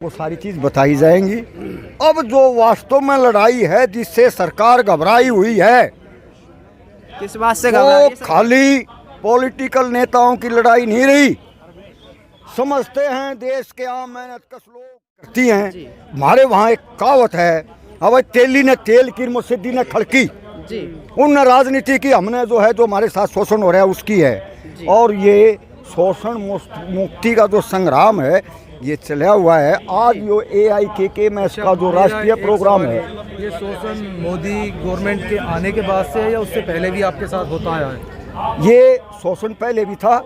वो सारी चीज बताई जाएंगी। अब जो वास्तव में लड़ाई है जिससे सरकार घबराई हुई है, किस बात से घबरा रही वो है सरकार? खाली पॉलिटिकल नेताओं की लड़ाई नहीं रही। समझते हैं देश के आम मेहनतकश लोग करती हैं। हमारे वहाँ एक कहावत है, अब तेली ने तेल की मुसीदी ने खड़की। जी उन राजनीति की हमने जो है जो हमारे साथ शोषण हो रहा है उसकी है। और ये शोषण मुक्ति का जो संग्राम है ये चला हुआ है। आज जो AIKK का जो राष्ट्रीय प्रोग्राम है, ये शोषण मोदी गवर्नमेंट के आने के बाद से है या उससे पहले भी आपके साथ होता आया है? ये शोषण पहले भी था,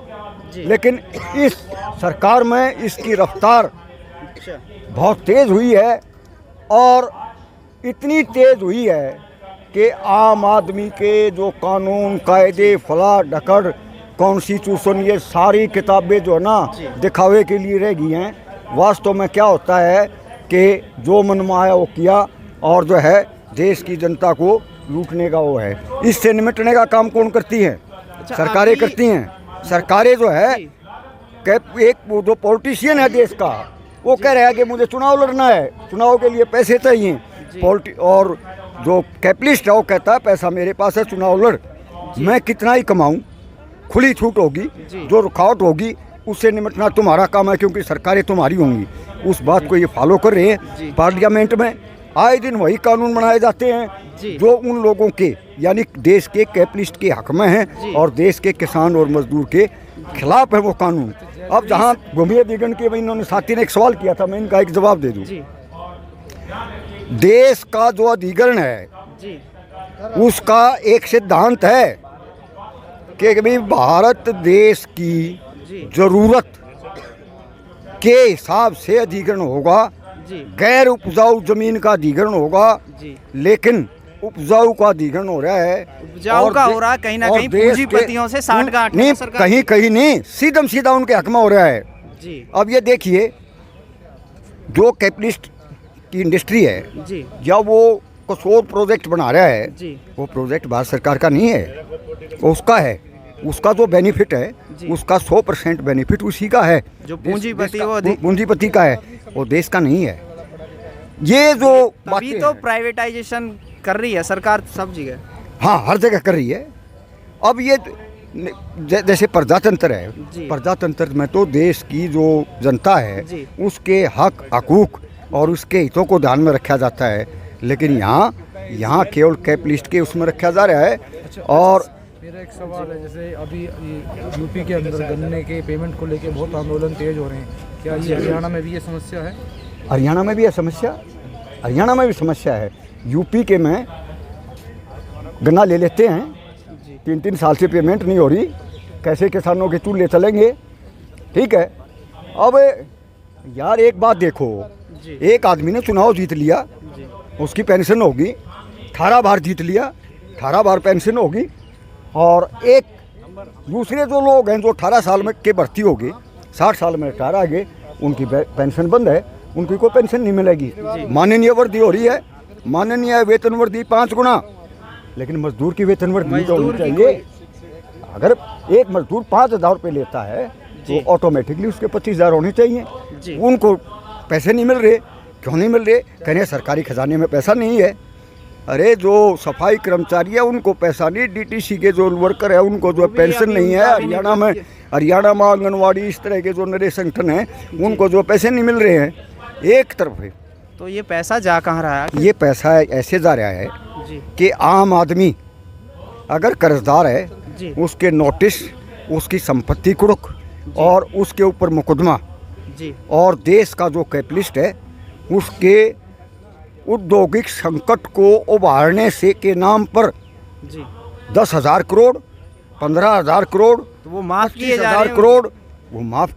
लेकिन इस सरकार में इसकी रफ्तार बहुत तेज हुई है। और इतनी तेज हुई है कि आम आदमी के जो कानून कायदे फला ढकड़ कॉन्स्टिट्यूशन ये सारी किताबें जो है ना दिखावे के लिए रह गई हैं। वास्तव में क्या होता है कि जो मनमाया वो किया और जो है देश की जनता को लूटने का वो है। इससे निपटने का काम कौन करती है? सरकारें करती हैं। सरकारें जो है एक वो जो पॉलिटिशियन है देश का, वो कह रहा है कि मुझे चुनाव लड़ना है, चुनाव के लिए पैसे चाहिए। और जो कैपिटलिस्ट है वो कहता है पैसा मेरे पास है, चुनाव लड़, मैं कितना ही कमाऊं, खुली छूट होगी, जो रुकावट होगी उससे निपटना तुम्हारा काम है क्योंकि सरकारें तुम्हारी होंगी। उस बात को ये फॉलो कर रहे हैं। पार्लियामेंट में आए दिन वही कानून बनाए जाते हैं जो उन लोगों के यानी देश के कैपिटलिस्ट के हक में हैं और देश के किसान और मजदूर के खिलाफ है वो कानून। अब जहाँ गंभीर अधिगण के इन्होंने साथी ने एक सवाल किया था, मैं इनका एक जवाब दे दूँ। देश का जो अधिकरण है उसका एक सिद्धांत है कि भाई भारत देश की जरूरत के हिसाब से अधिग्रहण होगा, गैर उपजाऊ जमीन का अधिग्रहण होगा। लेकिन उपजाऊ का अधिग्रहण हो रहा है, उपजाऊ का हो रहा है कहीं ना कहीं पूंजीपतियों से साठगांठ नहीं, कहीं नहीं, सीधा उनके हक में हो रहा है। अब ये देखिए, जो कैपिटलिस्ट की इंडस्ट्री है या वो कुछ और प्रोजेक्ट बना रहा है, वो प्रोजेक्ट भारत सरकार का नहीं है, उसका है। उसका जो बेनिफिट है उसका 100% बेनिफिट उसी का है। जो पूंजीपति का है, वो देश का नहीं है। ये जो अभी तो प्राइवेटाइजेशन कर रही है सरकार सब जगह। हाँ, हर जगह कर रही है। अब ये जैसे प्रजातंत्र है, प्रजातंत्र में तो देश की जो जनता है उसके हक हकूक और उसके हितों को ध्यान में रखा जाता है। लेकिन यहाँ केवल कैपिटलिस्ट के उसमें रखा जा रहा है। और मेरा एक सवाल है, जैसे अभी यूपी के अंदर गन्ने के पेमेंट को लेके बहुत आंदोलन तेज हो रहे हैं, क्या ये हरियाणा में भी ये समस्या है? हरियाणा में भी है समस्या, हरियाणा में भी समस्या है। यूपी के में गन्ना ले लेते हैं, 3 साल से पेमेंट नहीं हो रही, कैसे किसानों के चूल्हे चलेंगे? ठीक है। अब यार एक बात देखो, एक आदमी ने चुनाव जीत लिया, उसकी पेंशन होगी, 18 बार जीत लिया, 18 बार पेंशन होगी। और एक दूसरे जो लोग हैं जो 18 साल में के भर्ती हो गए, 60 साल में रिटायर आ गए, उनकी पेंशन बंद है, उनकी कोई पेंशन नहीं मिलेगी। माननीय वृद्धि हो रही है, माननीय वेतन वृद्धि 5 गुना, लेकिन मजदूर की वेतन वृद्धि तो होनी चाहिए। अगर एक मजदूर 5,000 रुपये लेता है तो ऑटोमेटिकली उसके 25,000 होने चाहिए। उनको पैसे नहीं मिल रहे। क्यों नहीं मिल रहे? कह रहे सरकारी खजाने में पैसा नहीं है। अरे जो सफाई कर्मचारी है उनको पैसा नहीं, DTC के जो वर्कर है उनको जो पेंशन नहीं है। हरियाणा में आंगनवाड़ी इस तरह के जो नए संगठन हैं उनको जो पैसे नहीं मिल रहे हैं एक तरफ है। तो ये पैसा जा कहाँ रहा है? ये पैसा ऐसे जा रहा है कि आम आदमी अगर कर्जदार है उसके नोटिस, उसकी संपत्ति कुड़क और उसके ऊपर मुकदमा, और देश का जो कैपिटलिस्ट है उसके औद्योगिक संकट को उभारने से के नाम पर 10,000 करोड़, 15,000 करोड़, तो वो माफ किए जा रहे हैं। 25,000 करोड़ वो माफ